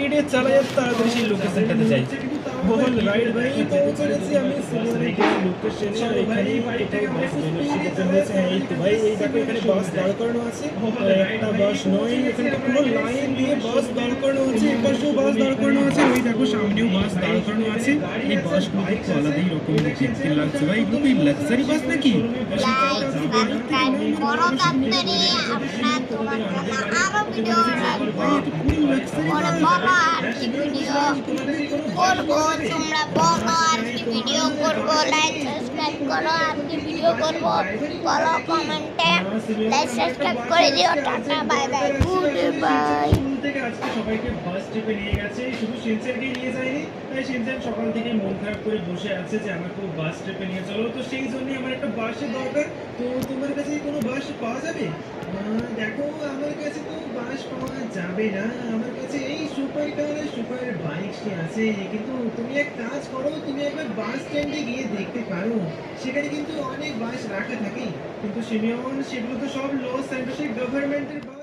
স্পিডে চালাই আর তাড়াতাড়ি সেই লোকেশনটাতে যাই। বল রাইড ভাই, পৌঁছেছি আমি সিলেটের লোকেশনে। আর এখানে এটাই বাস ডিলারশিপ ওপেন হয়েছে। হ্যাঁ এই তো ভাই, এই দেখো এখানে বাস দাঁড় করানো আছে। একটা বাস নয়, এখানে তো পুরো লাইন দিয়ে বাস দাঁড় করানো আছে। এপাশেও বাস দাঁড় করানো আছে, ওই দেখো সামনেও বাস দাঁড় করানো আছে। এই বাসগুলো দেখতে আলাদাই রকম দেখতে লাগছে ভাই। এগুলো কি লাক্সারি বাস নাকি? তোমরা বলো আর কি ভিডিও করবো, লাইক সাবস্ক্রাইব করো, আর কি ভিডিও করবো বলো কমেন্টে, লাইক সাবস্ক্রাইব করে দিও। Tata bye bye, good bye. থেকে আজকে সবাইকে বাস ট্রিপে নিয়ে গেছে, শুধু শিনচানকেই নিয়ে যায়নি। তাই শিনচান সকাল থেকে মন খারাপ করে বসে আছে যে আমাকে বাস ট্রিপে নিয়ে চলো। তো সেই জন্যই আমার একটা বাসের দরকার। তো তোমার কাছে কোনো বাস পাওয়া যাবে? দেখো আমার কাছে তো বাস পাওয়া যাবে না, আমার কাছে এই সুপার কার আর সুপার বাইকটি আছে। কিন্তু তুমি এক কাজ করো, তুমি একবার বাস স্ট্যান্ডে গিয়ে দেখতে পারো, সেখানে কিন্তু অনেক বাস রাখা থাকে। কিন্তু সিনিয়র সেগুলো তো সব লস অ্যান্ড গভর্নমেন্টের